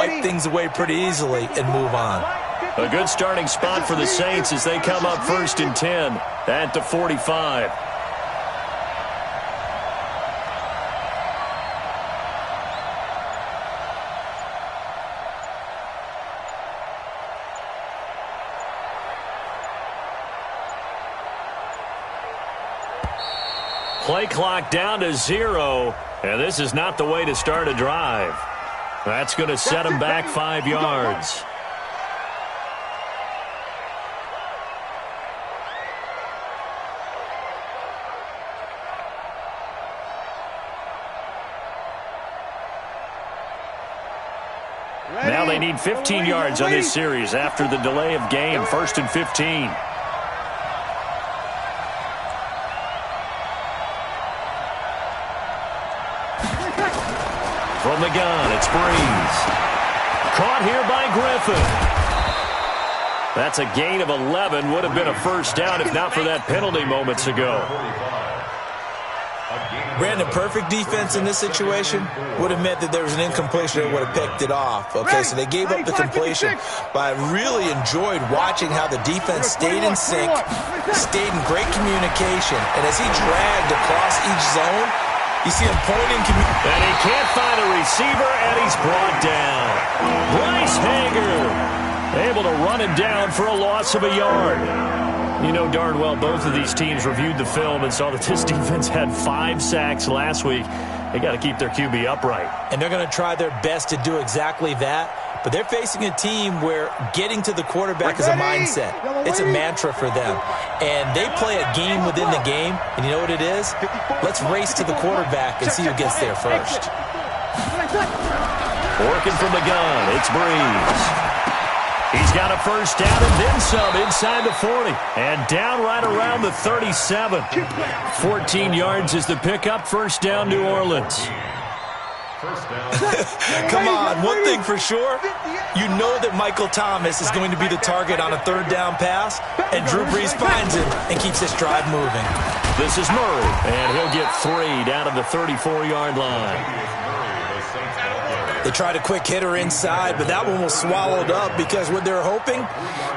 wipe things away pretty easily and move on. A good starting spot for the Saints as they come up 1st and 10 at the 45. Play clock down to 0, and this is not the way to start a drive. That's going to set them back 5 yards. Now they need 15 yards on this series after the delay of game. 1st and 15. From the gun, it's Breeze. Caught here by Griffin. That's a gain of 11. Would have been a first down if not for that penalty moments ago. Brandon, perfect defense in this situation would have meant that there was an incompletion that would have picked it off. Okay, so they gave up the completion, but I really enjoyed watching how the defense stayed in sync, stayed in great communication, and as he dragged across each zone, you see him pointing. And he can't find a receiver, and he's brought down. Bryce Hager able to run him down for a loss of a yard. You know darn well both of these teams reviewed the film and saw that this defense had 5 sacks last week. They got to keep their QB upright. And they're going to try their best to do exactly that. But they're facing a team where getting to the quarterback is a mindset. It's a mantra for them. And they play a game within the game. And you know what it is? Let's race to the quarterback and see who gets there first. Working from the gun, it's Breeze. He's got a first down and then some inside the 40. And down right around the 37. 14 yards is the pickup. First down, New Orleans. Come on, one thing for sure. You know that Michael Thomas is going to be the target on a 3rd down pass. And Drew Brees finds him and keeps this drive moving. This is Murray. And he'll get 3 down to the 34-yard line. They tried a quick hitter inside, but that one was swallowed up because what they're hoping,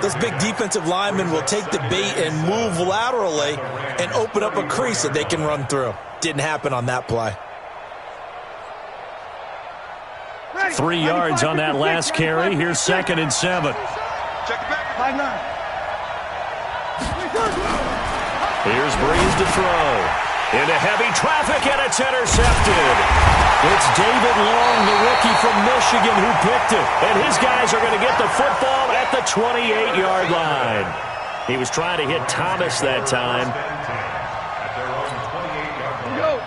those big defensive linemen will take the bait and move laterally and open up a crease that they can run through. Didn't happen on that play. 3 yards on that last carry. Here's 2nd and 7. Here's Breeze to throw. Into heavy traffic, and it's intercepted. It's David Long, the rookie from Michigan, who picked it. And his guys are going to get the football at the 28-yard line. He was trying to hit Thomas that time.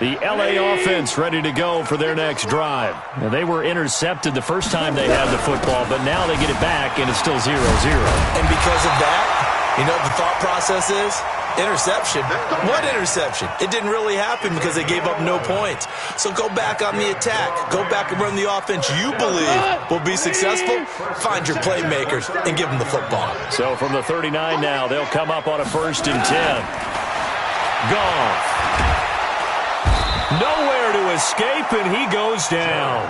The L.A. offense ready to go for their next drive. Now, they were intercepted the first time they had the football, but now they get it back, and it's still 0-0. And because of that, you know what the thought process is? Interception. What interception? It didn't really happen because they gave up no points. So go back on the attack. Go back and run the offense you believe will be successful. Find your playmakers and give them the football. So from the 39 now, they'll come up on a 1st and 10. Goff. Nowhere to escape, and he goes down.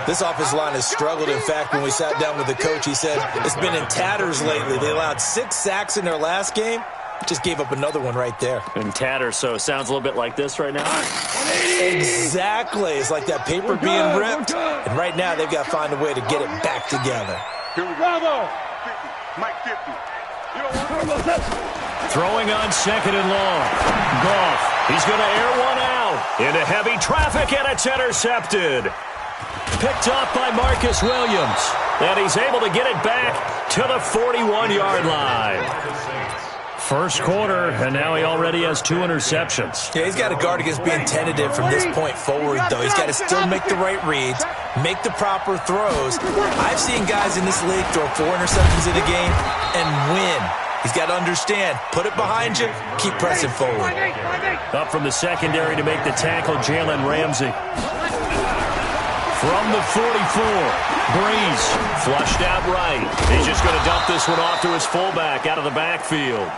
This offensive line has struggled. In fact, when we sat down with the coach, he said it's been in tatters lately. They allowed 6 sacks in their last game. Just gave up another one right there. In tatters, so it sounds a little bit like this right now. Exactly. It's like that paper being ripped. And right now, they've got to find a way to get it back together. Throwing on 2nd and long. Goff. He's going to air one out. Into heavy traffic, and it's intercepted. Picked up by Marcus Williams. And he's able to get it back to the 41-yard line. First quarter, and now he already has 2 interceptions. Yeah, he's got to guard against being tentative from this point forward, though. He's got to still make the right reads, make the proper throws. I've seen guys in this league throw 4 interceptions in a game and win. He's got to understand, put it behind you, keep pressing forward. Up from the secondary to make the tackle, Jalen Ramsey. From the 44, Breeze flushed out right. He's just going to dump this one off to his fullback out of the backfield.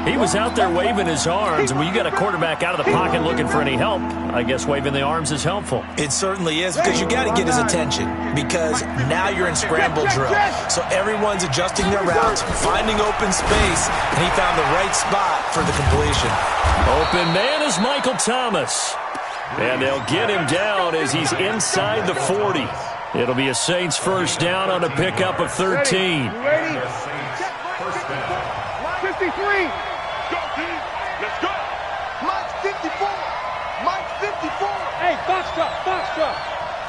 He was out there waving his arms, and when you got a quarterback out of the pocket looking for any help, I guess waving the arms is helpful. It certainly is, because you got to get his attention, because now you're in scramble drill. So everyone's adjusting their routes, finding open space, and he found the right spot for the completion. Open man is Michael Thomas. And they'll get him down as he's inside the 40. It'll be a Saints first down on a pickup of 13. Ready? 53. Go, team. Let's go. Mike's 54. Mike's 54. Hey, box truck, box truck.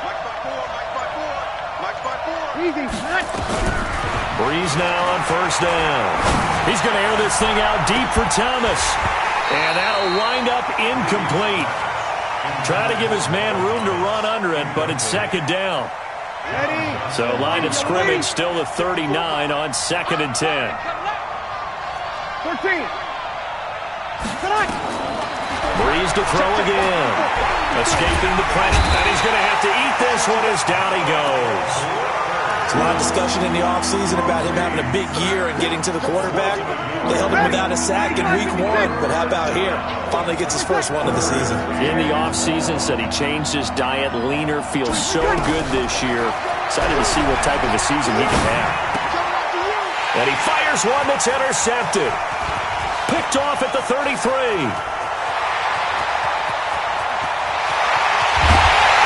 Mike's by 4, Mike's by 4. Mike's by 4. Easy, hot. Breeze now on first down. He's going to air this thing out deep for Thomas. And that'll wind up incomplete. Try to give his man room to run under it, but it's second down. Ready? So line of scrimmage still to 39 on 2nd and 10. 13. Breeze to throw again. Escaping the pressure. And he's going to have to eat this one as down he goes. There's a lot of discussion in the offseason about him having a big year and getting to the quarterback. They held him without a sack in week 1, but how about here? Finally gets his first one of the season. In the offseason, said he changed his diet, leaner, feels so good this year. Excited to see what type of a season he can have. And he fires one that's intercepted. Picked off at the 33.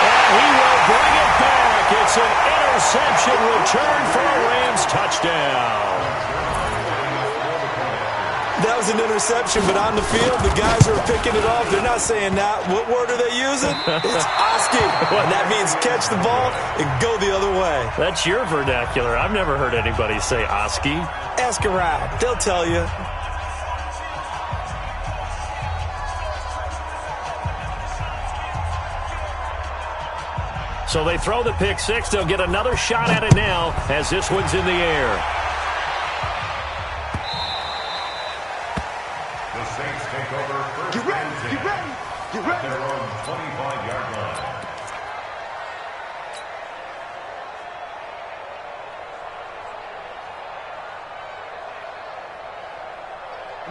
And he will bring it back. It's an interception return for a Rams touchdown. That was an interception, but on the field, the guys who are picking it off, they're not saying that. What word are they using? It's Oski. And that means catch the ball and go the other way. That's your vernacular. I've never heard anybody say Oski. Ask around. They'll tell you. So they throw the pick six. They'll get another shot at it now as this one's in the air. The Saints take over first and 10 at their own 25-yard line.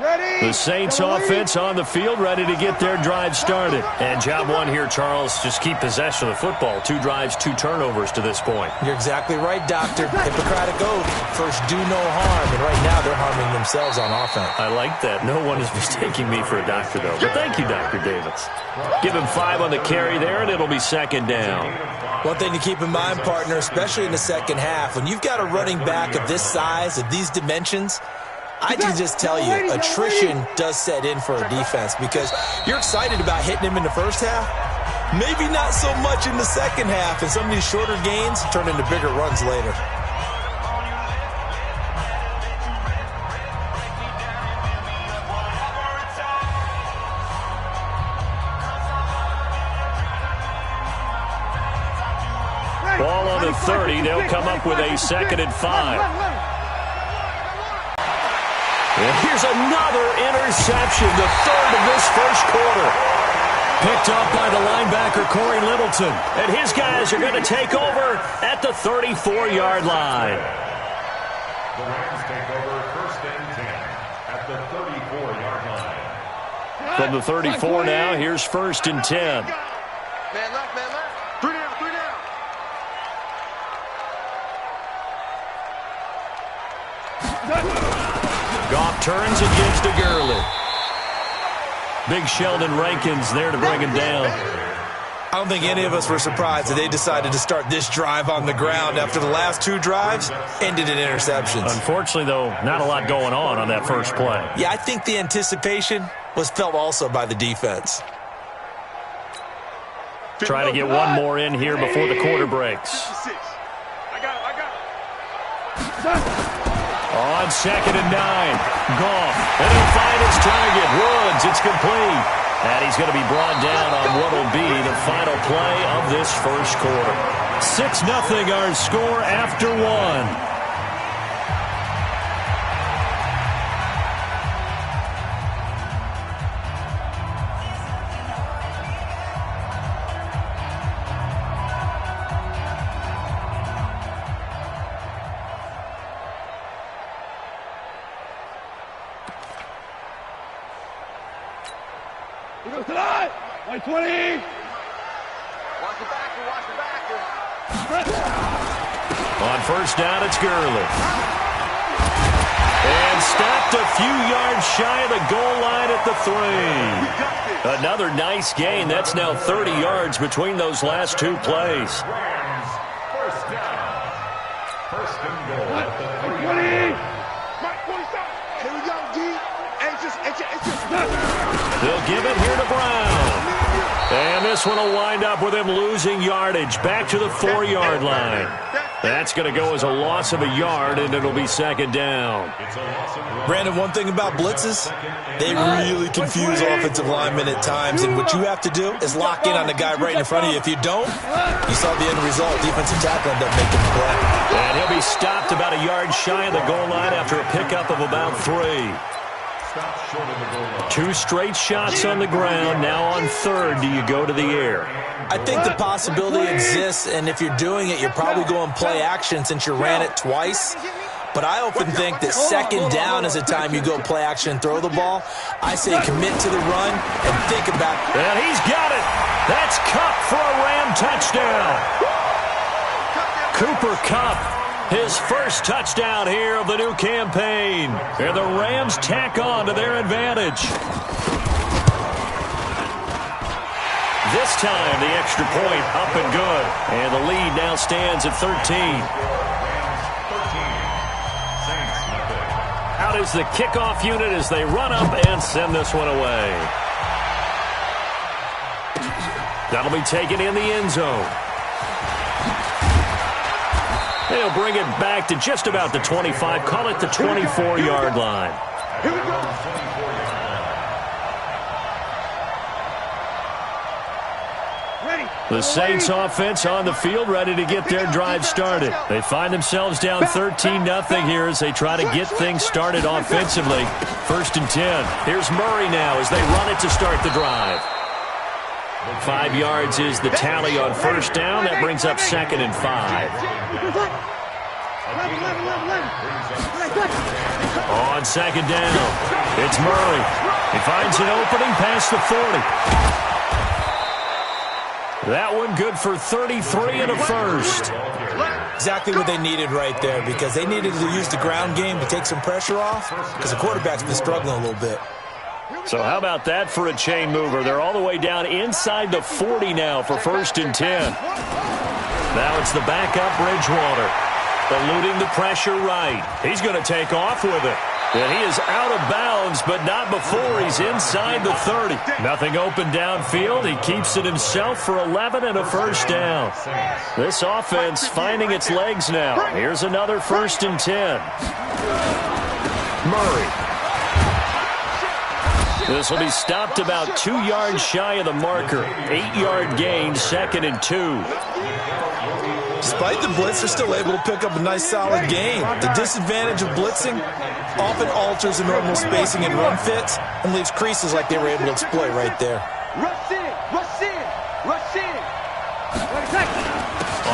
Ready? The Saints offense on the field, ready to get their drive started. And job one here, Charles, just keep possession of the football. 2 drives, 2 turnovers to this point. You're exactly right, Doctor. Hippocratic oath. First, do no harm. And right now, they're harming themselves on offense. I like that. No one is mistaking me for a doctor, though. But thank you, Dr. Davis. Give him 5 on the carry there, and it'll be second down. One thing to keep in mind, partner, especially in the second half, when you've got a running back of this size, of these dimensions, I can just tell you, attrition does set in for a defense because you're excited about hitting him in the first half. Maybe not so much in the second half, and some of these shorter gains turn into bigger runs later. Ball on the 30. They'll come up with a 2nd and 5. And here's another interception, the 3rd of this first quarter. Picked up by the linebacker, Corey Littleton. And his guys are going to take over at the 34-yard line. The Rams take over first and 10 at the 34-yard line. From the 34 now, here's 1st and 10. Man left, man left. 3 down, 3 down. Goff turns and gives to Gurley. Big Sheldon Rankins there to bring him down. I don't think any of us were surprised that they decided to start this drive on the ground after the last 2 drives ended in interceptions. Unfortunately, though, not a lot going on that first play. Yeah, I think the anticipation was felt also by the defense. Try to get one more in here before the quarter breaks. I got it. On 2nd and 9, Goff, and he'll find his target, Woods. It's complete, and he's going to be brought down on what will be the final play of this first quarter. 6-0 our score after 1. 120. On first down, it's Gurley. And stopped a few yards shy of the goal line at the 3. Another nice gain. That's now 30 yards between those last two plays. Rams, first down. First and goal at the 20. Mike, 47. Here we go, D. They'll give it here to Brown. And this one will wind up with him losing yardage back to the 4-yard line. That's going to go as a loss of a yard, and it'll be second down. Brandon, one thing about blitzes, they really confuse offensive linemen at times, and what you have to do is lock in on the guy right in front of you. If you don't, you saw the end result. Defensive tackle ended up making the play. And he'll be stopped about a yard shy of the goal line after a pickup of about 3. Two straight shots on the ground. Now on third, do you go to the air? I think the possibility exists, and if you're doing it, you're probably going play action since you ran it twice. But I often think that second down is the time you go play action and throw the ball. I say commit to the run and think about it. And he's got it. That's Kupp for a Ram touchdown. Cooper Kupp, his first touchdown here of the new campaign. And the Rams tack on to their advantage. This time, the extra point up and good. And the lead now stands at 13. Out is the kickoff unit as they run up and send this one away. That'll be taken in the end zone. They'll bring it back to just about the 25. Call it the 24-yard line. Here we go. The Saints offense on the field, ready to get their drive started. They find themselves down 13-0 here as they try to get things started offensively. First and 10. Here's Murray now as they run it to start the drive. 5 yards is the tally on first down. That brings up second and 5. On second down, it's Murray. He finds an opening past the 40. That one good for 33 and a first. Exactly what they needed right there, because they needed to use the ground game to take some pressure off, because the quarterback's been struggling a little bit. So how about that for a chain mover? They're all the way down inside the 40 now for first and 10. Now it's the backup Bridgewater, eluding the pressure right. He's going to take off with it. And he is out of bounds, but not before he's inside the 30. Nothing open downfield. He keeps it himself for 11 and a first down. This offense finding its legs now. Here's another first and 10. Murray. This will be stopped about 2 yards shy of the marker. 8-yard gain, second and 2. Despite the blitz, they're still able to pick up a nice solid gain. The disadvantage of blitzing often alters the normal spacing and run fits and leaves creases like they were able to exploit right there. Rush in, rush in, rush in.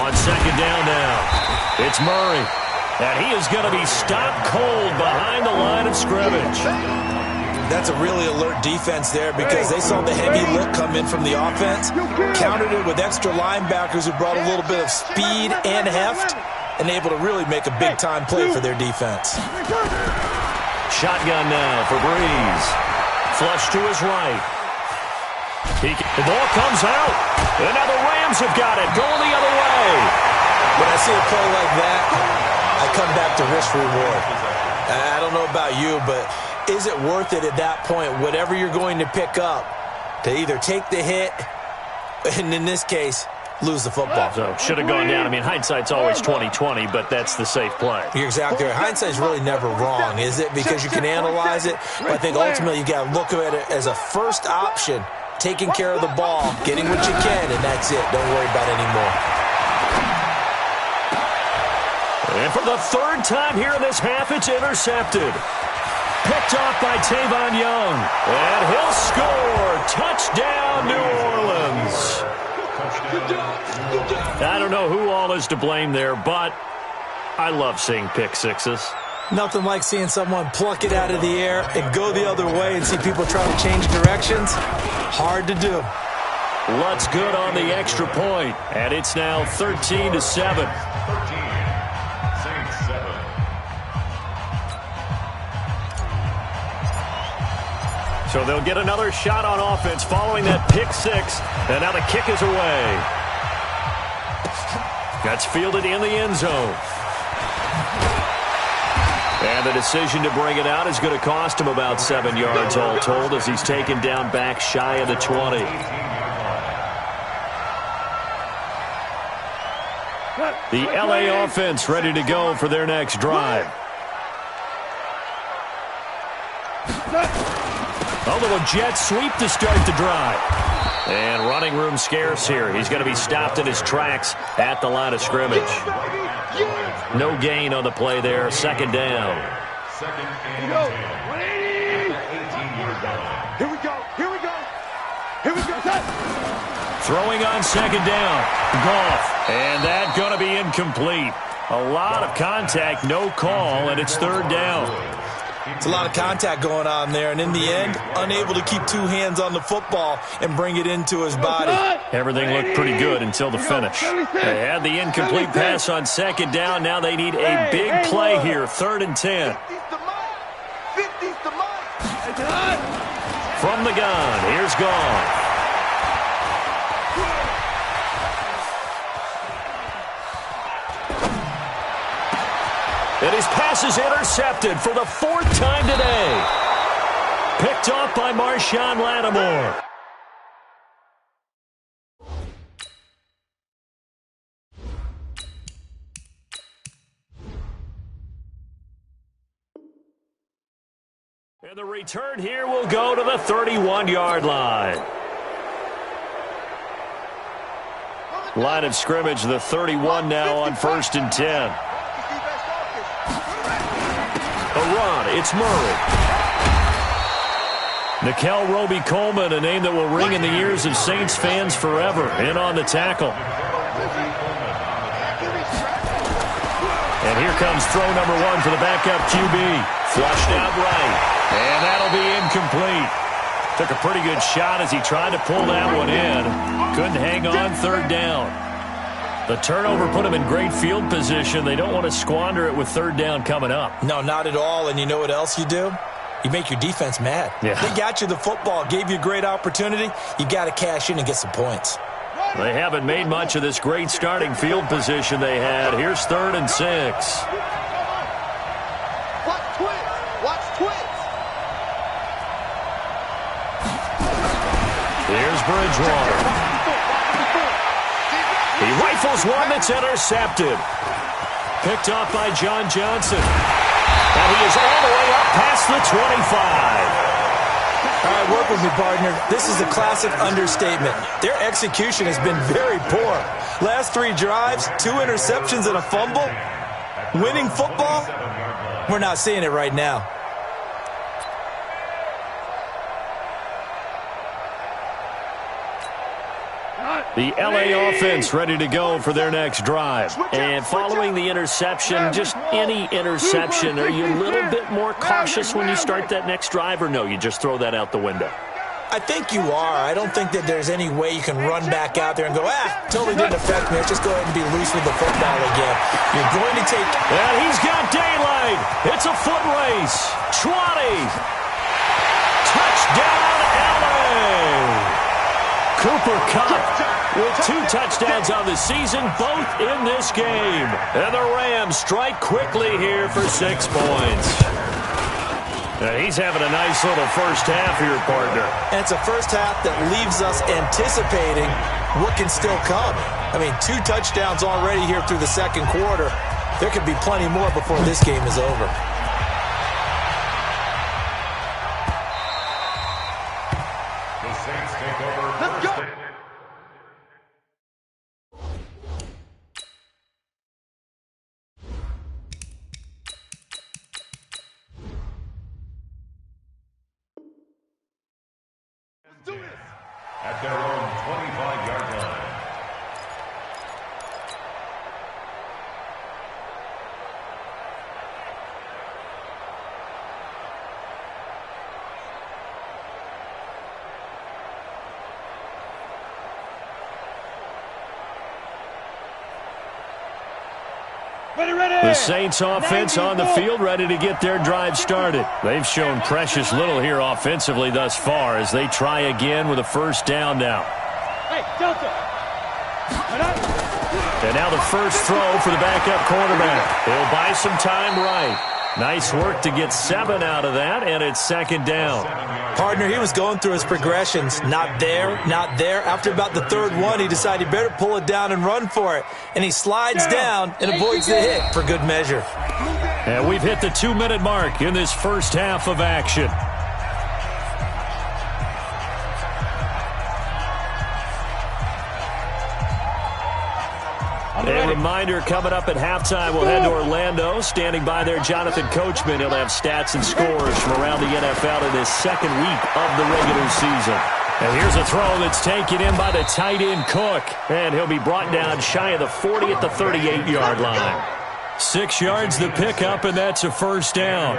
On second down now, it's Murray. And he is going to be stopped cold behind the line of scrimmage. That's a really alert defense there, because they saw the heavy look come in from the offense, countered it with extra linebackers who brought a little bit of speed and heft, and able to really make a big-time play for their defense. Shotgun now for Breeze. Flush to his right. The ball comes out, and now the Rams have got it, going the other way. When I see a play like that, I come back to risk-reward. I don't know about you, but is it worth it at that point, whatever you're going to pick up, to either take the hit, and in this case, lose the football? So, should have gone down. I mean, hindsight's always 20/20, but that's the safe play. You're exactly right. Hindsight's really never wrong, is it? Because you can analyze it, but I think ultimately you got to look at it as a first option, taking care of the ball, getting what you can, and that's it. Don't worry about it anymore. And for the third time here in this half, it's intercepted. Picked off by Tavon Young. And he'll score. Touchdown, New Orleans. I don't know who all is to blame there, but I love seeing pick sixes. Nothing like seeing someone pluck it out of the air and go the other way and see people try to change directions. Hard to do. Lutt's good on the extra point, and it's now 13-7. 13. Saints 7. So they'll get another shot on offense following that pick six, and now the kick is away. That's fielded in the end zone. And the decision to bring it out is going to cost him about 7 yards all told as he's taken down back shy of the 20. The LA offense ready to go for their next drive. A little jet sweep to start the drive. And running room scarce here. He's going to be stopped in his tracks at the line of scrimmage. No gain on the play there. Second down. Second and 10. At the 18-yard line. Here we go. Here we go. Here we go. Throwing on second down. Goff. And that going to be incomplete. A lot of contact, no call, and it's third down. It's a lot of contact going on there, and in the end, unable to keep two hands on the football and bring it into his body. Everything looked pretty good until the finish. They had the incomplete pass on second down. Now they need a big play here, third and 10. From the gun, here's Goff. And his pass is intercepted for the fourth time today. Picked off by Marshawn Lattimore. And the return here will go to the 31-yard line. Line of scrimmage, the 31 now on first and 10. A run, it's Murray. Nickel Roby-Coleman, a name that will ring in the ears of Saints fans forever, in on the tackle. And here comes throw number one for the backup QB. Flushed out right, and that'll be incomplete. Took a pretty good shot as he tried to pull that one in. Couldn't hang on, third down. The turnover put them in great field position. They don't want to squander it with third down coming up. No, not at all. And you know what else you do? You make your defense mad. Yeah. They got you the football, gave you a great opportunity. You got to cash in and get some points. They haven't made much of this great starting field position they had. Here's third and 6. Watch twins. Watch twins. Here's Bridgewater. He rifles one that's intercepted. Picked off by John Johnson. And he is all the way up past the 25. All right, work with me, partner. This is a classic understatement. Their execution has been very poor. Last 3 drives, 2 interceptions and a fumble. Winning football? We're not seeing it right now. The LA offense ready to go for their next drive. And following the interception, just any interception, are you a little bit more cautious when you start that next drive, or no, you just throw that out the window? I think you are. I don't think that there's any way you can run back out there and go, totally didn't affect me. Let's just go ahead and be loose with the football again. You're going to take... And he's got daylight. It's a foot race. 20. Touchdown, LA. Cooper Kupp with 2 touchdowns on the season, both in this game. And the Rams strike quickly here for 6 points. And he's having a nice little first half here, partner. And it's a first half that leaves us anticipating what can still come. I mean, 2 touchdowns already here through the second quarter. There could be plenty more before this game is over. The Saints take over. Let's go. At their own 25-yard line. The Saints offense on the field, ready to get their drive started. They've shown precious little here offensively thus far as they try again with a first down now. And now the first throw for the backup quarterback. He'll buy some time right. Nice work to get 7 out of that, and it's second down. Partner, he was going through his progressions. Not there, not there. After about the third one, he decided he better pull it down and run for it. And he slides down and avoids the hit for good measure. And we've hit the 2-minute mark in this first half of action. A reminder, coming up at halftime, we'll head to Orlando. Standing by there, Jonathan Coachman. He'll have stats and scores from around the NFL in his second week of the regular season. And here's a throw that's taken in by the tight end Cook. And he'll be brought down shy of the 40 at the 38-yard line. 6 yards the pickup, and that's a first down.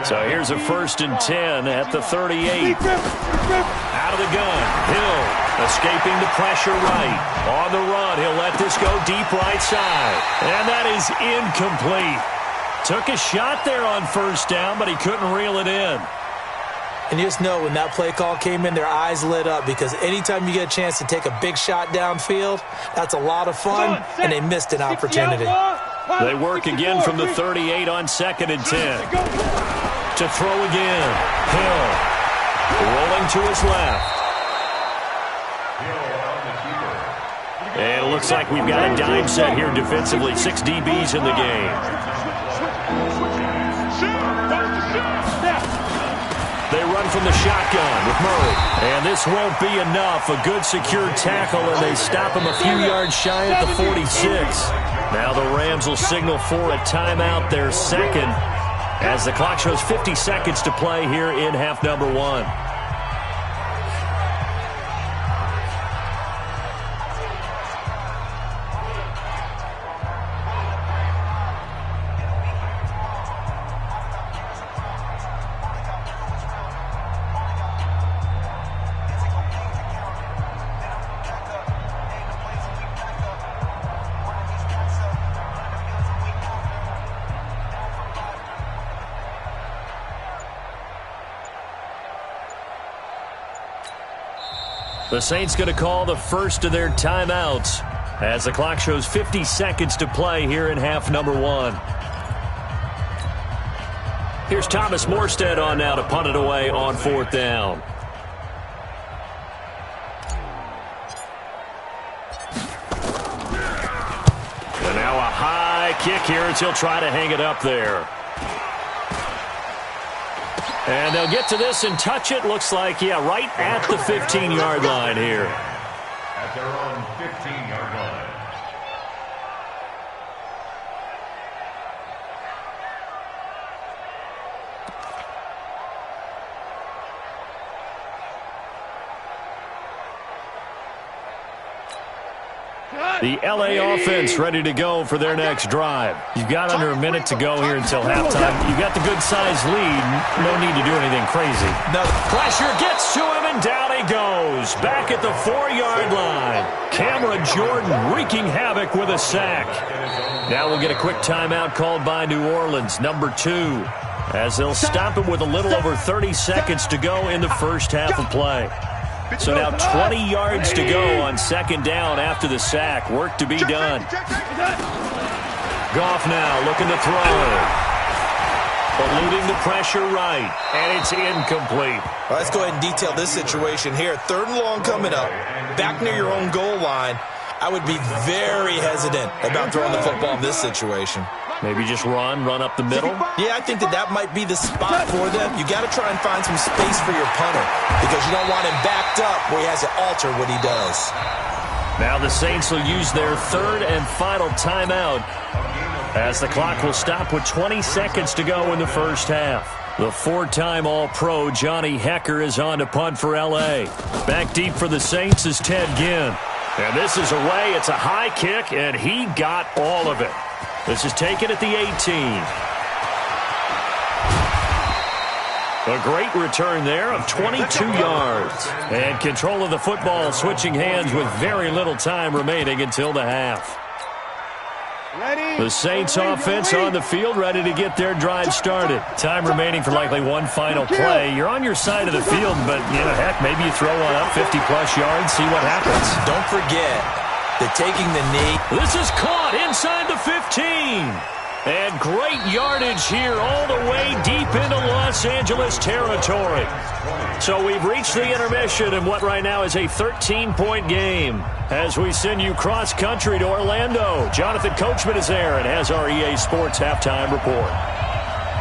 So here's a 1st and 10 at the 38. Out of the gun, Hill escaping the pressure right. On the run, he'll let this go deep right side. And that is incomplete. Took a shot there on first down, but he couldn't reel it in. And you just know when that play call came in, their eyes lit up because anytime you get a chance to take a big shot downfield, that's a lot of fun, and they missed an opportunity. They work again from the 38 on 2nd and 10. To throw again. Hill rolling to his left. And it looks like we've got a dime set here defensively. 6 DBs in the game. They run from the shotgun with Murray. And this won't be enough. A good secure tackle, and they stop him a few yards shy at the 46. Now the Rams will signal for a timeout, their second, as the clock shows 50 seconds to play here in half number 1. The Saints going to call the first of their timeouts as the clock shows 50 seconds to play here in half number 1. Here's Thomas Morstead on now to punt it away on 4th down. And now a high kick here as he'll try to hang it up there. And they'll get to this and touch it. Looks like, yeah, right at the 15-yard line here. At their own 15-yard line. The L.A. offense ready to go for their next drive. You've got under a minute to go here until halftime. You've got the good-sized lead. No need to do anything crazy. No. Pressure gets to him, and down he goes. Back at the 4-yard line. Cameron Jordan wreaking havoc with a sack. Now we'll get a quick timeout called by New Orleans, number 2, as they'll stop him with a little over 30 seconds to go in the first half of play. So now 20 yards to go on 2nd down after the sack. Work to be done. Goff now looking to throw. Eluding the pressure right. And it's incomplete. Well, let's go ahead and detail this situation here. 3rd and long coming up. Back near your own goal line. I would be very hesitant about throwing the football in this situation. Maybe just run up the middle? Yeah, I think that might be the spot for them. You got to try and find some space for your punter because you don't want him backed up where he has to alter what he does. Now the Saints will use their 3rd and final timeout as the clock will stop with 20 seconds to go in the first half. The 4-time All-Pro Johnny Hecker is on to punt for L.A. Back deep for the Saints is Ted Ginn. And this is away. It's a high kick, and he got all of it. This is taken at the 18. A great return there of 22 yards. And control of the football switching hands with very little time remaining until the half. The Saints offense on the field, ready to get their drive started. Time remaining for likely one final play. You're on your side of the field, but, heck, maybe you throw one up 50-plus yards, see what happens. Don't forget that taking the knee. This is caught inside the 15. And great yardage here all the way deep into Los Angeles territory. So we've reached the intermission in what right now is a 13-point game. As we send you cross-country to Orlando, Jonathan Coachman is there and has our EA Sports halftime report.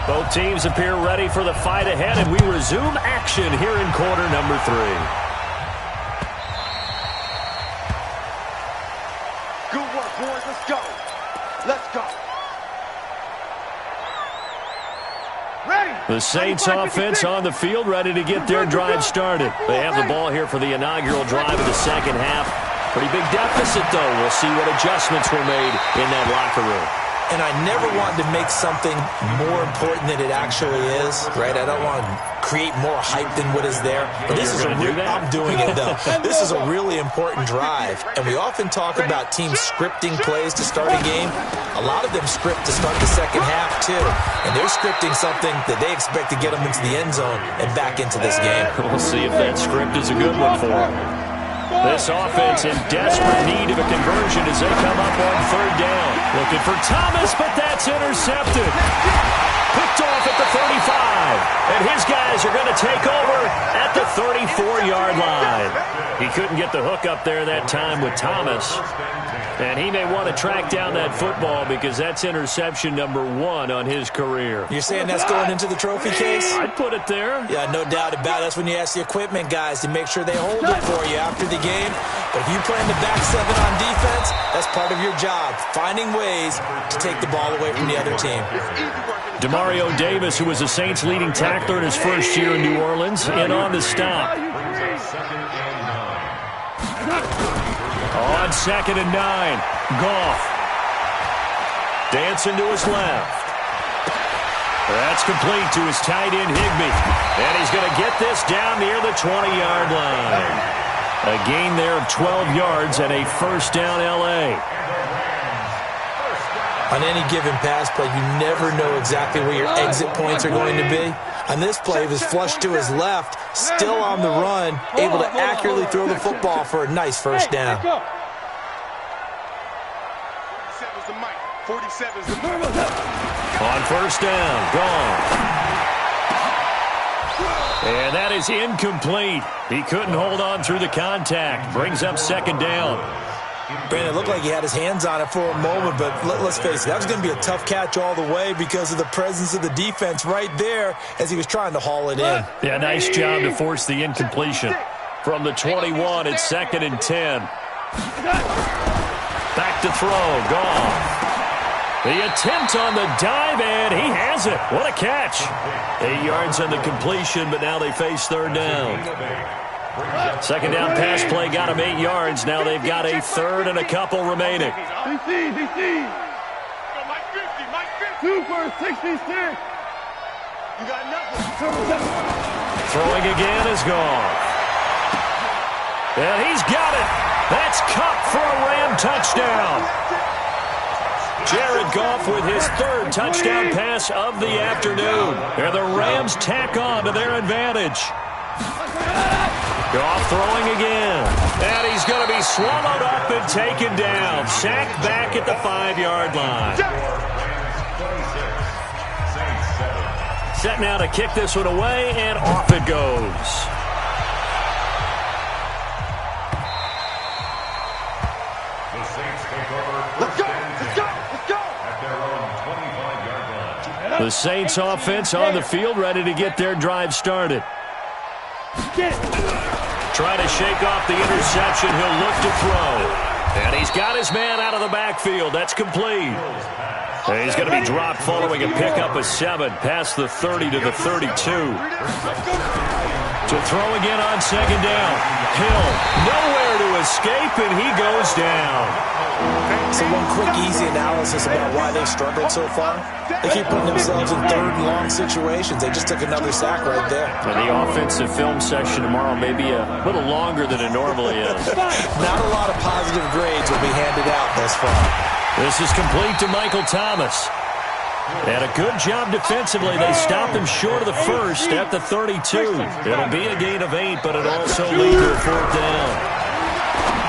Both teams appear ready for the fight ahead, and we resume action here in quarter number 3. Good work, boys. Let's go. Let's go. The Saints offense on the field, ready to get their drive started. They have the ball here for the inaugural drive of the second half. Pretty big deficit, though. We'll see what adjustments were made in that locker room. And I never want to make something more important than it actually is, right? I don't want to create more hype than what is there. But this is I'm doing it, though. This is a really important drive. And we often talk about teams scripting plays to start a game. A lot of them script to start the second half, too. And they're scripting something that they expect to get them into the end zone and back into this game. We'll see if that script is a good one for them. This offense in desperate need of a conversion as they come up on third down. Looking for Thomas, but that's intercepted. Picked off at the 35. And his guys are going to take over at the 34-yard line. He couldn't get the hook up there that time with Thomas. And he may want to track down that football because that's interception number 1 on his career. You're saying that's going into the trophy case? I'd put it there. Yeah, no doubt about it. That's when you ask the equipment guys to make sure they hold it for you after the game. But if you play in the back 7 on defense, that's part of your job, finding ways to take the ball away from the other team. Demario Davis, who was the Saints' leading tackler in his first year in New Orleans, in on the stop. On 2nd and 9, Goff. Dancing to his left. That's complete to his tight end, Higbee. And he's going to get this down near the 20-yard line. A gain there of 12 yards and a first down L.A. On any given pass play, you never know exactly where your exit points are going to be. On this play, he was flushed to his left, still on the run, able to accurately throw the football for a nice first down. 47's the mic. 47's the mic. On first down, gone. And that is incomplete. He couldn't hold on through the contact. Brings up second down. Brandon, it looked like he had his hands on it for a moment, but let's face it, that was going to be a tough catch all the way because of the presence of the defense right there as he was trying to haul it in. Yeah, nice job to force the incompletion. From the 21, it's 2nd and 10. Back to throw, gone. The attempt on the dive, and he has it. What a catch. 8 yards on the completion, but now they face third down. Second down pass play got him 8 yards. Now they've got a third and a couple remaining. DC. Mike 50. 2 for 66. You got nothing. Throwing again is gone. And he's got it. That's Cup for a Ram touchdown. Jared Goff with his third touchdown pass of the afternoon. And the Rams tack on to their advantage. Goff throwing again. And he's going to be swallowed up and taken down. Sacked back at the 5-yard line. Set now to kick this one away, and off it goes. The Saints take over. Let's go. At their own 25-yard line. The Saints offense on the field, ready to get their drive started. Trying to shake off the interception. He'll look to throw. And he's got his man out of the backfield. That's complete. And he's going to be dropped following a pickup of 7 past the 30 to the 32. To throw again on second down. Hill nowhere to escape, and he goes down. So one quick, easy analysis about why they've struggled so far. They keep putting themselves in third and long situations. They just took another sack right there. And the offensive film session tomorrow may be a little longer than it normally is. Not a lot of positive grades will be handed out thus far. This is complete to Michael Thomas. And a good job defensively. They stopped him short of the first at the 32. It'll be a gain of 8, but it also lead to a 4th down.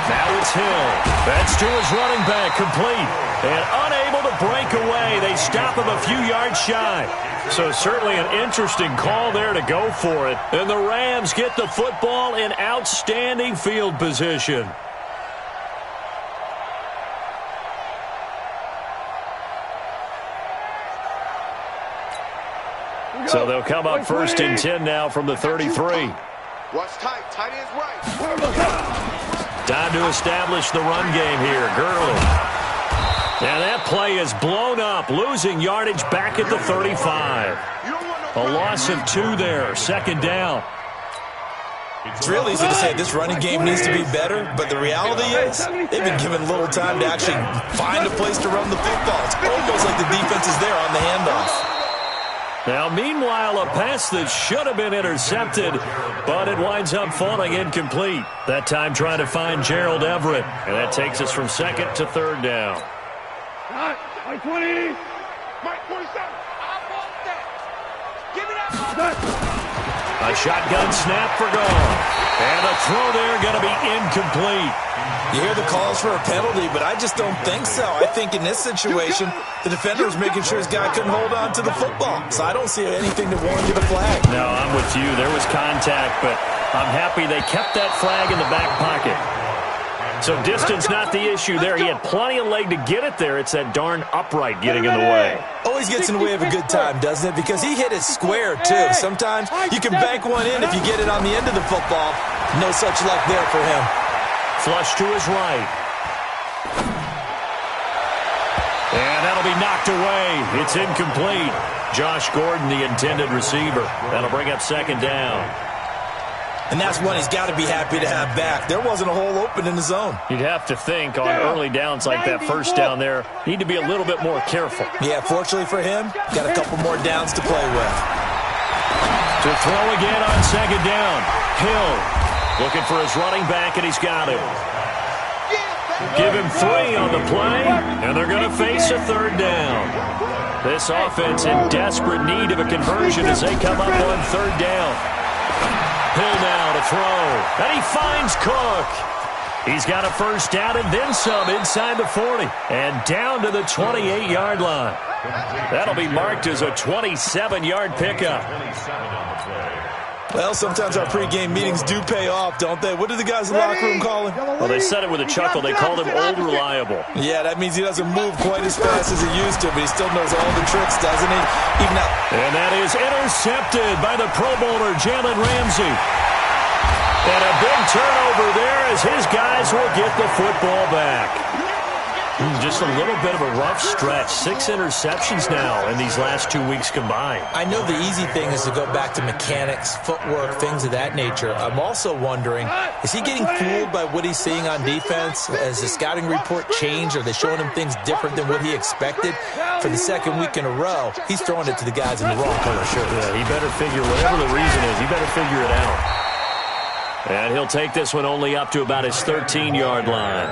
Now it's Hill. That's to his running back, complete. And unable to break away. They stop him a few yards shy. So certainly an interesting call there to go for it. And the Rams get the football in outstanding field position. So they'll come up 1st and 10 now from the 33. Watch tight. Tight end's right. Time to establish the run game here. Gurley. And that play is blown up, losing yardage back at the 35. A loss of 2 there, 2nd down. It's real easy to say this running game needs to be better, but the reality is they've been given little time to actually find a place to run the football. It's almost like the defense is there on the handoff. Now, meanwhile, a pass that should have been intercepted, but it winds up falling incomplete. That time trying to find Gerald Everett, and that takes us from 2nd to 3rd down. Mike 20. Mike 47. I want that. Give me that. A shotgun snap for gone. And a throw there going to be incomplete. You hear the calls for a penalty, but I just don't think so. I think in this situation, the defender was making sure his guy couldn't hold on to the football. So I don't see anything to warrant you the flag. No, I'm with you. There was contact, but I'm happy they kept that flag in the back pocket. So distance not the issue there. He had plenty of leg to get it there. It's that darn upright getting in the way. Always gets in the way of a good time, doesn't it? Because he hit it square, too. Sometimes you can bank one in if you get it on the end of the football. No such luck there for him. Flush to his right. And that'll be knocked away. It's incomplete. Josh Gordon, the intended receiver. That'll bring up 2nd down. And that's one he's got to be happy to have back. There wasn't a hole open in the zone. You'd have to think on early downs like that 1st down there, need to be a little bit more careful. Yeah, fortunately for him, got a couple more downs to play with. To throw again on 2nd down. Hill looking for his running back, and he's got him. Give him 3 on the play, and they're going to face a 3rd down. This offense in desperate need of a conversion as they come up on 3rd down. Hill now to throw, and he finds Cook. He's got a 1st down and then some inside the 40, and down to the 28-yard line. That'll be marked as a 27-yard pickup. Well, sometimes our pregame meetings do pay off, don't they? What do the guys in the locker room call him? Well, they said it with a chuckle. They called him Old Reliable. Yeah, that means he doesn't move quite as fast as he used to, but he still knows all the tricks, doesn't he? Even out. And that is intercepted by the Pro Bowler, Jalen Ramsey. And a big turnover there as his guys will get the football back. Just a little bit of a rough stretch. 6 interceptions now in these last 2 weeks combined. I know the easy thing is to go back to mechanics, footwork, things of that nature. I'm also wondering, is he getting fooled by what he's seeing on defense? Has the scouting report changed? Are they showing him things different than what he expected? For the 2nd week in a row, he's throwing it to the guys in the wrong color shirts. Yeah, he better figure, whatever the reason is, he better figure it out. And he'll take this one only up to about his 13-yard line.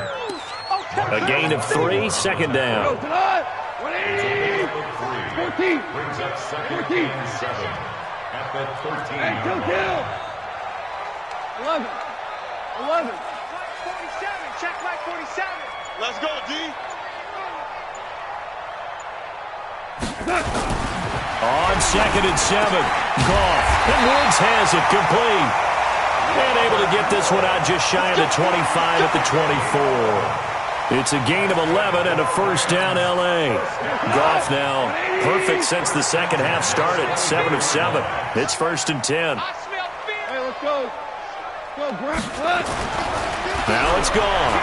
A gain of 3, 2nd down. 14. Brings up 2nd and 7 at the 13. 11. 47. Check flag 47. Let's go, D. On 2nd and 7. Goff. And Woods has it complete. And able to get this one out just shy of the 25 at the 24. It's a gain of 11 and a 1st down, L.A. Goff now perfect since the 2nd half started, 7 of 7. It's 1st and 10. Hey, let's go. Go, Brett. Now it's gone.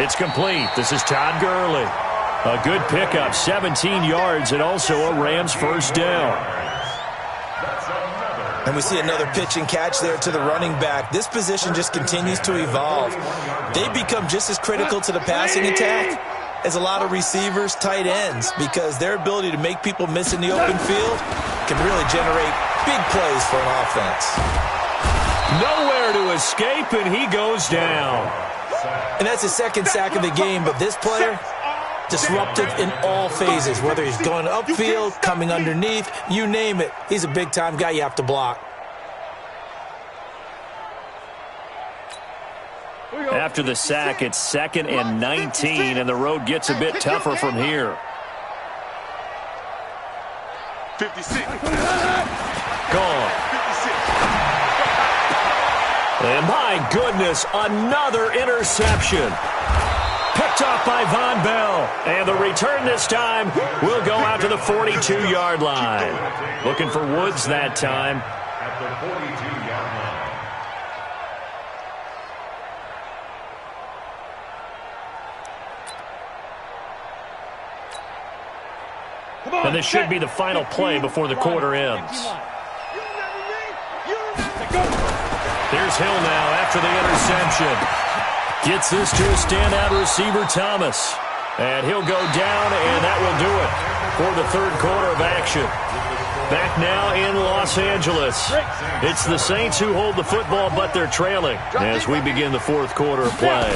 It's complete. This is Todd Gurley. A good pickup, 17 yards, and also a Rams 1st down. And we see another pitch and catch there to the running back. This position just continues to evolve. They become just as critical to the passing attack as a lot of receivers, tight ends, because their ability to make people miss in the open field can really generate big plays for an offense. Nowhere to escape, and he goes down. And that's his second sack of the game, but this player, disruptive in all phases, whether he's going upfield, coming underneath, you name it. He's a big-time guy you have to block. After the sack, it's 2nd and 19, and the road gets a bit tougher from here. 56. Gone. 56. And my goodness, another interception. Picked off by Von Bell. And the return this time will go out to the 42-yard line. Looking for Woods that time. At the 42-yard line. And this should be the final play before the quarter ends. Here's Hill now after the interception. Gets this to a standout receiver, Thomas. And he'll go down, and that will do it for the third quarter of action. Back now in Los Angeles. It's the Saints who hold the football, but they're trailing as we begin the fourth quarter of play.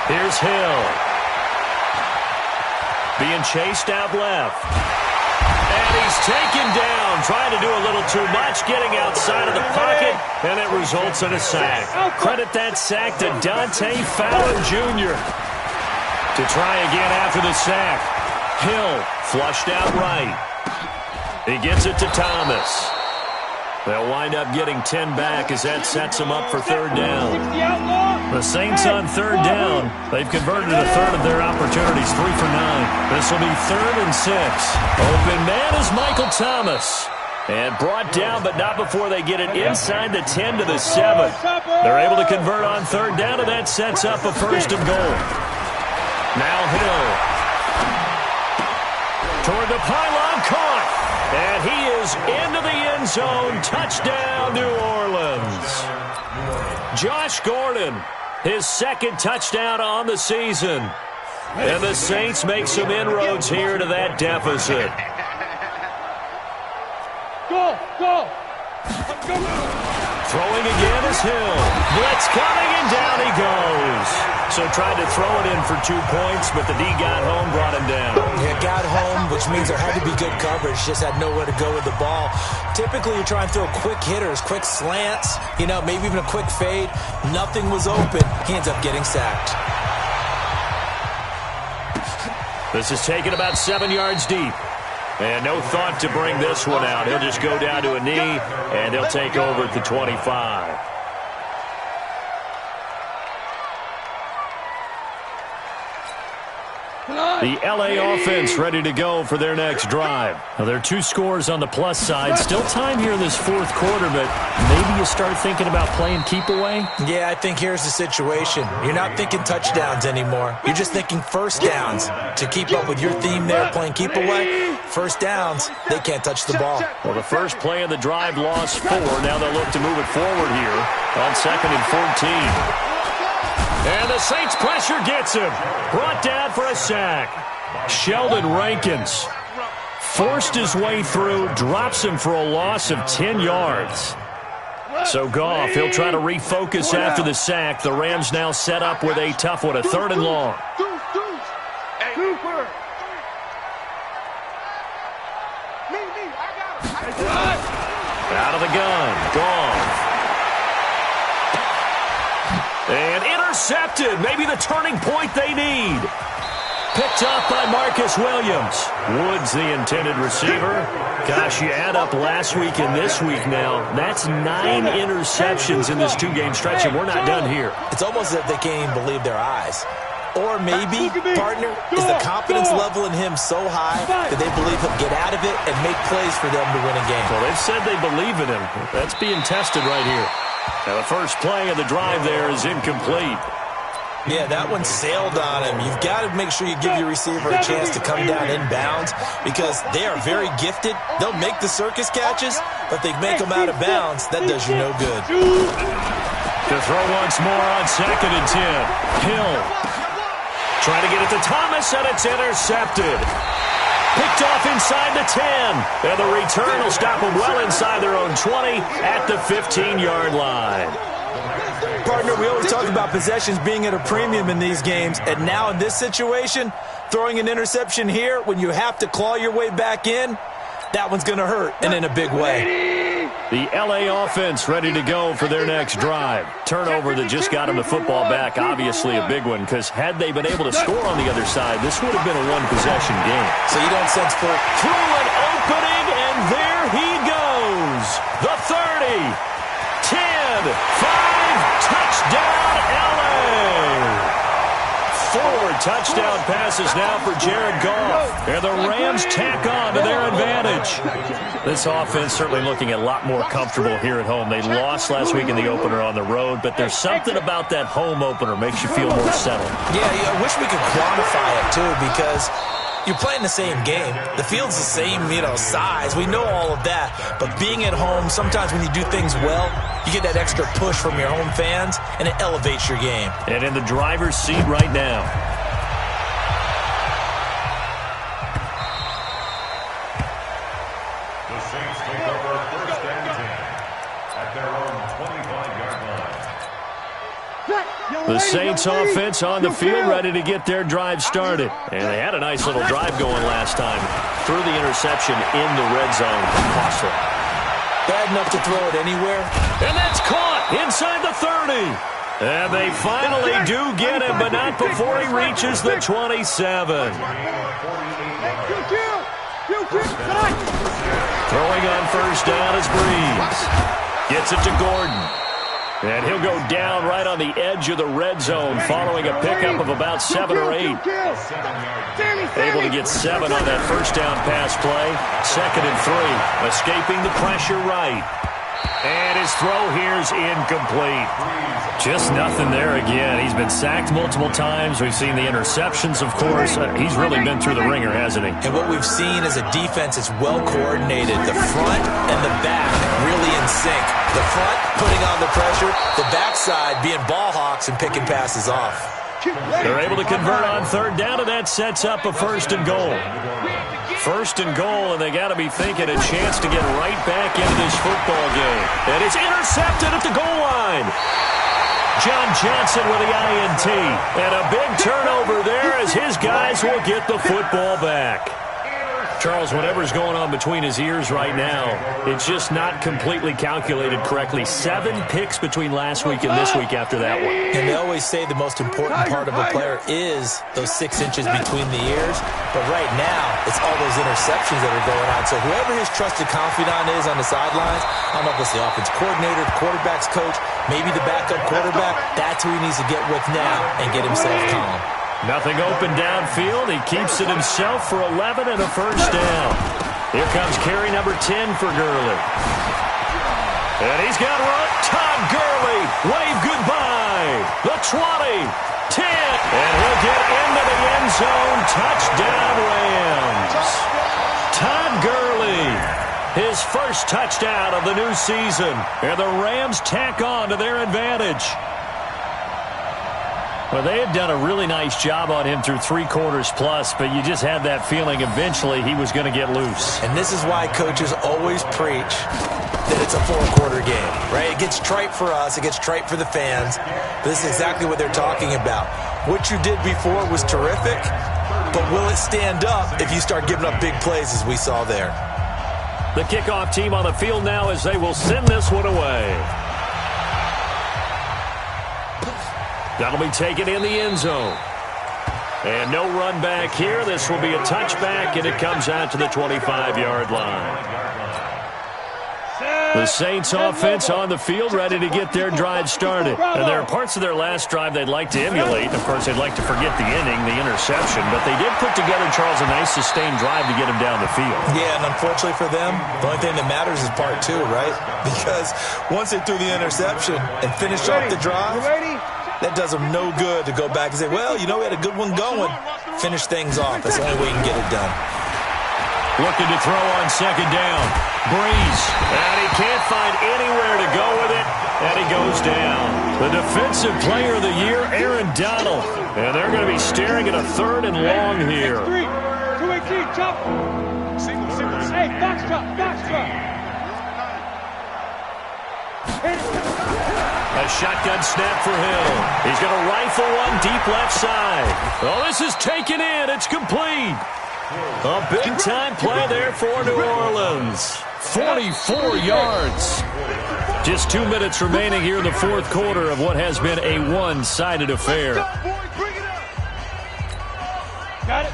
Here's Hill. Being chased out left. And he's taken down, trying to do a little too much, getting outside of the pocket, and it results in a sack. Credit that sack to Dante Fowler Jr. To try again after the sack. Hill flushed out right. He gets it to Thomas. They'll wind up getting 10 back as that sets them up for third down. The Saints on third down. They've converted a third of their opportunities, 3 for 9. This will be 3rd and 6. Open man is Michael Thomas. And brought down, but not before they get it inside the 10 to the 7. They're able to convert on third down, and that sets up a 1st and goal. Now Hill. Toward the pylon, caught. And he is into the end zone. Touchdown, New Orleans. Josh Gordon, his 2nd touchdown on the season. And the Saints make some inroads here to that deficit. Go, go. Throwing again is Hill. Blitz coming, and down he goes. So tried to throw it in for 2 points, but the D got home, brought him down. Yeah, got home, which means there had to be good coverage. Just had nowhere to go with the ball. Typically, you try and throw quick hitters, quick slants, maybe even a quick fade. Nothing was open. He ends up getting sacked. This is taken about 7 yards deep. And no thought to bring this one out. He'll just go down to a knee, and they'll take over at the 25. The L.A. offense ready to go for their next drive. Now, there are 2 scores on the plus side. Still time here in this fourth quarter, but maybe you start thinking about playing keep away? Yeah, I think here's the situation. You're not thinking touchdowns anymore. You're just thinking first downs. To keep up with your theme there, playing keep away, first downs, they can't touch the ball. Well, the first play of the drive lost 4. Now they'll look to move it forward here on 2nd and 14. And the Saints pressure gets him. Brought down for a sack. Sheldon Rankins forced his way through, drops him for a loss of 10 yards. So Goff, he'll try to refocus after the sack. The Rams now set up with a tough one, a 3rd and long. Out of the gun, Goff. And intercepted, maybe the turning point they need. Picked up by Marcus Williams. Woods, the intended receiver. Gosh, you add up last week and this week now, that's 9 interceptions in this 2-game stretch, and we're not done here. It's almost as if they can't even believe their eyes. Or maybe, partner, is the confidence level in him so high that they believe he'll get out of it and make plays for them to win a game. Well, they've said they believe in him. That's being tested right here. Now, the first play of the drive there is incomplete. Yeah, that one sailed on him. You've got to make sure you give your receiver a chance to come down inbounds because they are very gifted. They'll make the circus catches, but they make them out of bounds. That does you no good. To throw once more on 2nd and 10. Hill trying to get it to Thomas, and it's intercepted. Picked off inside the 10. And the return will stop them well inside their own 20 at the 15-yard line. Partner, we always talk about possessions being at a premium in these games, and now in this situation, throwing an interception here when you have to claw your way back in, that one's going to hurt, and in a big way. The L.A. offense ready to go for their next drive. Turnover that just got them the football back, obviously a big one, because had they been able to score on the other side, this would have been a one-possession game. So you don't sense for through an opening, and there he goes. The 30, 10, 5, touchdown L.A. 4 touchdown passes now for Jared Goff. And the Rams tack on to their advantage. This offense certainly looking a lot more comfortable here at home. They lost last week in the opener on the road, but there's something about that home opener makes you feel more settled. Yeah, I wish we could quantify it, too, because you're playing the same game. The field's the same, size. We know all of that. But being at home, sometimes when you do things well, you get that extra push from your home fans, and it elevates your game. And in the driver's seat right now. The Saints take over 1st and 10 at their own 25-yard line. The Saints offense on the field ready to get their drive started. And they had a nice little drive going last time. Threw the interception in the red zone. Costly. Bad enough to throw it anywhere. And that's caught inside the 30. And they finally do get him, but not before he reaches the 27. Throwing on first down is Breeze. Gets it to Gordon. And he'll go down right on the edge of the red zone following a pickup of about 7 or 8. Able to get 7 on that first down pass play. 2nd and 3. Escaping the pressure right. And his throw here's incomplete. Just nothing there again. He's been sacked multiple times. We've seen the interceptions, of course. He's really been through the ringer, hasn't he? And what we've seen is a defense that's well coordinated. The front and the back really in sync. The front putting on the pressure. The backside being ball hawks and picking passes off. They're able to convert on 3rd down, and that sets up a 1st and goal. 1st and goal, and they got to be thinking a chance to get right back into this football game. And it's intercepted at the goal line. John Johnson with the INT. And a big turnover there as his guys will get the football back. Charles, whatever's going on between his ears right now, it's just not completely calculated correctly. 7 picks between last week and this week after that one. And they always say the most important part of a player is those 6 inches between the ears. But right now, it's all those interceptions that are going on. So whoever his trusted confidant is on the sidelines, I don't know if it's the offense coordinator, the quarterback's coach, maybe the backup quarterback, that's who he needs to get with now and get himself calm. Nothing open downfield. He keeps it himself for 11 and a first down. Here comes carry number 10 for Gurley. And he's got run. Todd Gurley. Wave goodbye. The 20. 10. And he'll get into the end zone. Touchdown Rams. Todd Gurley. His first touchdown of the new season. And the Rams tack on to their advantage. Well, they had done a really nice job on him through 3 quarters plus, but you just had that feeling eventually he was going to get loose. And this is why coaches always preach that it's a 4-quarter game, right? It gets trite for us. It gets trite for the fans. But this is exactly what they're talking about. What you did before was terrific, but will it stand up if you start giving up big plays as we saw there? The kickoff team on the field now as they will send this one away. That'll be taken in the end zone. And no run back here. This will be a touchback, and it comes out to the 25-yard line. The Saints offense on the field ready to get their drive started. And there are parts of their last drive they'd like to emulate. Of course, they'd like to forget the inning, the interception. But they did put together, Charles, a nice sustained drive to get him down the field. Yeah, and unfortunately for them, the only thing that matters is part 2, right? Because once they threw the interception and finished off the drive, that does them no good to go back and say, well, we had a good one going. Finish things off. That's the only way you can get it done. Looking to throw on 2nd down. Breeze. And he can't find anywhere to go with it. And he goes down. The defensive player of the year, Aaron Donald. And they're going to be staring at a 3rd and long here. 218, chop. Single. Hey, box drop. A shotgun snap for Hill. He's going to rifle one deep left side. Oh, this is taken in. It's complete. A big-time play there for New Orleans. 44 yards. Just 2 minutes remaining here in the fourth quarter of what has been a one-sided affair.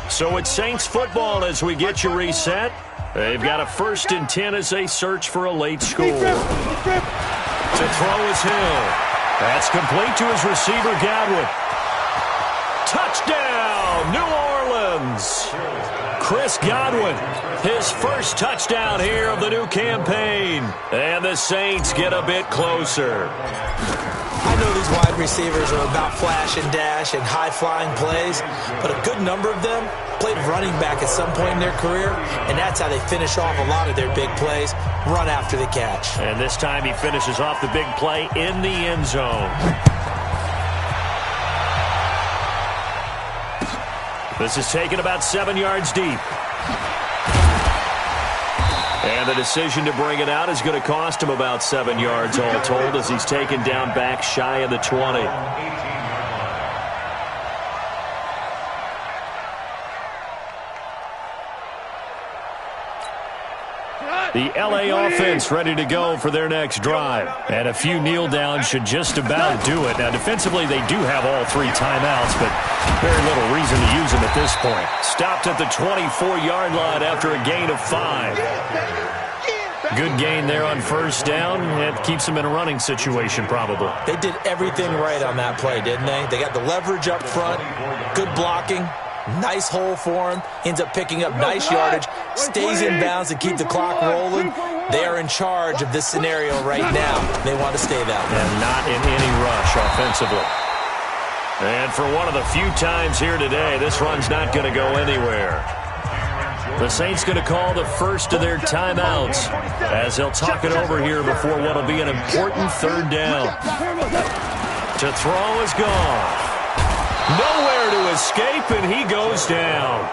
So it's Saints football as we get you reset. They've got a 1st and 10 as they search for a late score. To throw is Hill. That's complete to his receiver, Godwin. Touchdown, New Orleans. Chris Godwin, his first touchdown here of the new campaign. And the Saints get a bit closer. I know these wide receivers are about flash and dash and high-flying plays, but a good number of them played running back at some point in their career, and that's how they finish off a lot of their big plays, run after the catch. And this time he finishes off the big play in the end zone. This is taken about 7 yards deep. And the decision to bring it out is going to cost him about 7 yards all told as he's taken down back shy of the 20. The L.A. offense ready to go for their next drive. And a few kneel downs should just about do it. Now, defensively, they do have all 3 timeouts, but very little reason to use them at this point. Stopped at the 24-yard line after a gain of 5. Good gain there on first down. It keeps them in a running situation, probably. They did everything right on that play, didn't they? They got the leverage up front, good blocking, nice hole for him, ends up picking up nice yardage, stays in bounds to keep the clock rolling. They are in charge of this scenario right now. They want to stay that way. And not in any rush offensively. And for one of the few times here today, this run's not going to go anywhere. The Saints going to call the first of their timeouts as they'll talk it over here before what will be an important 3rd down. To throw is gone. Nowhere to escape, and he goes down.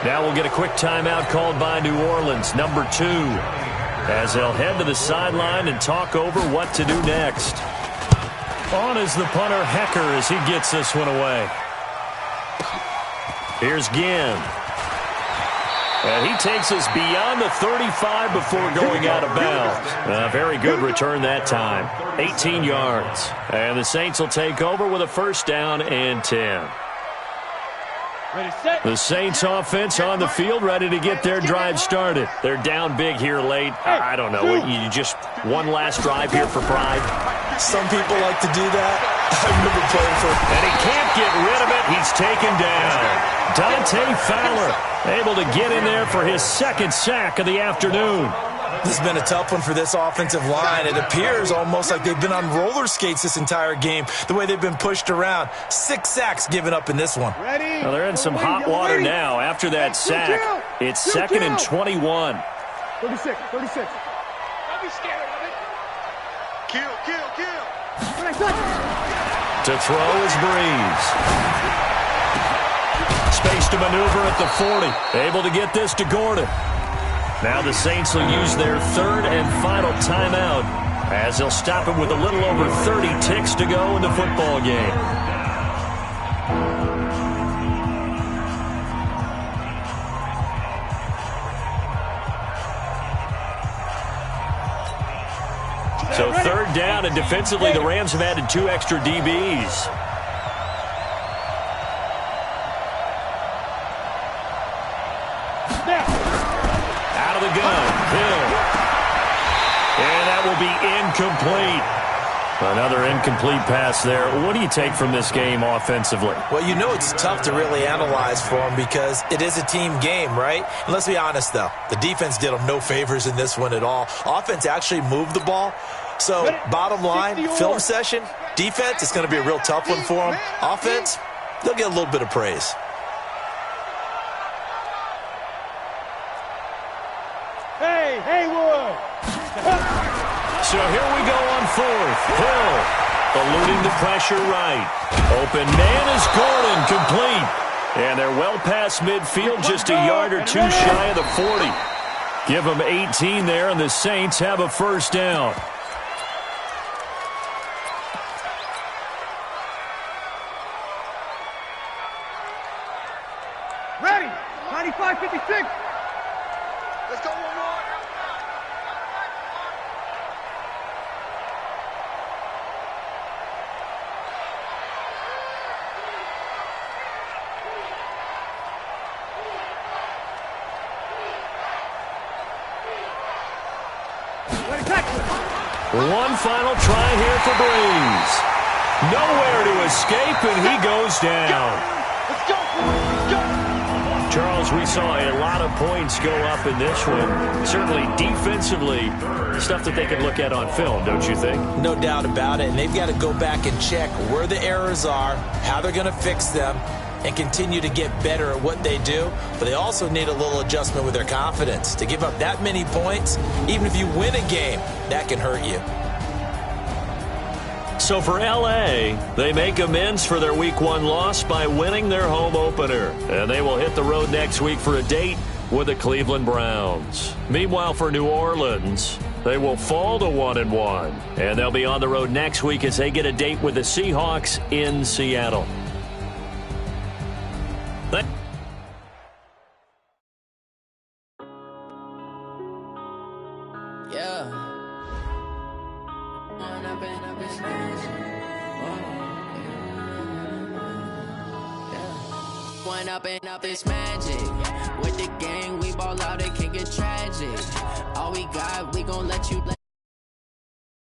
Now we'll get a quick timeout called by New Orleans, number 2, as they'll head to the sideline and talk over what to do next. On is the punter, Hecker, as he gets this one away. Here's Ginn. And he takes us beyond the 35 before going out of bounds. A very good return that time. 18 yards. And the Saints will take over with a 1st down and 10. The Saints offense on the field ready to get their drive started. They're down big here late. I don't know. You just one last drive here for pride. Some people like to do that. I remember playing for... And he can't get rid of it. He's taken down. Dante Fowler able to get in there for his 2nd sack of the afternoon. This has been a tough one for this offensive line. It appears almost like they've been on roller skates this entire game, the way they've been pushed around. 6 sacks given up in this one. Well, they're in some hot water now after that sack. It's 2nd and 21. 36. Don't be scared of it. Kill. To throw is Breeze. Space to maneuver at the 40. Able to get this to Gordon. Now the Saints will use their 3rd and final timeout as they'll stop it with a little over 30 ticks to go in the football game. So 3rd down, and defensively the Rams have added 2 extra DBs. Out of the gun, Hill. And that will be incomplete. Another incomplete pass there. What do you take from this game offensively? Well, you know it's tough to really analyze for them because it is a team game, right? And let's be honest, though. The defense did them no favors in this one at all. Offense actually moved the ball. So, bottom line, film session, defense, it's going to be a real tough one for them. Offense, they'll get a little bit of praise. Hey, Haywood! So here we go on 4th. Hill eluding the pressure right. Open man is Gordon, complete. And they're well past midfield, just a yard or 2 shy of the 40. Give them 18 there, and the Saints have a 1st down. Ready. 95-56. Let's go one more. One final try here for Breeze. Nowhere to escape, and he goes down. Let's go. Let's go. Charles, we saw a lot of points go up in this one. Certainly defensively, stuff that they can look at on film, don't you think? No doubt about it. And they've got to go back and check where the errors are, how they're going to fix them, and continue to get better at what they do. But they also need a little adjustment with their confidence. To give up that many points, even if you win a game, that can hurt you. So for L.A., they make amends for their Week 1 loss by winning their home opener. And they will hit the road next week for a date with the Cleveland Browns. Meanwhile, for New Orleans, they will fall to 1-1. And they'll be on the road next week as they get a date with the Seahawks in Seattle. Up this magic with the gang, we ball out, it can get tragic. All we got, we gon' let you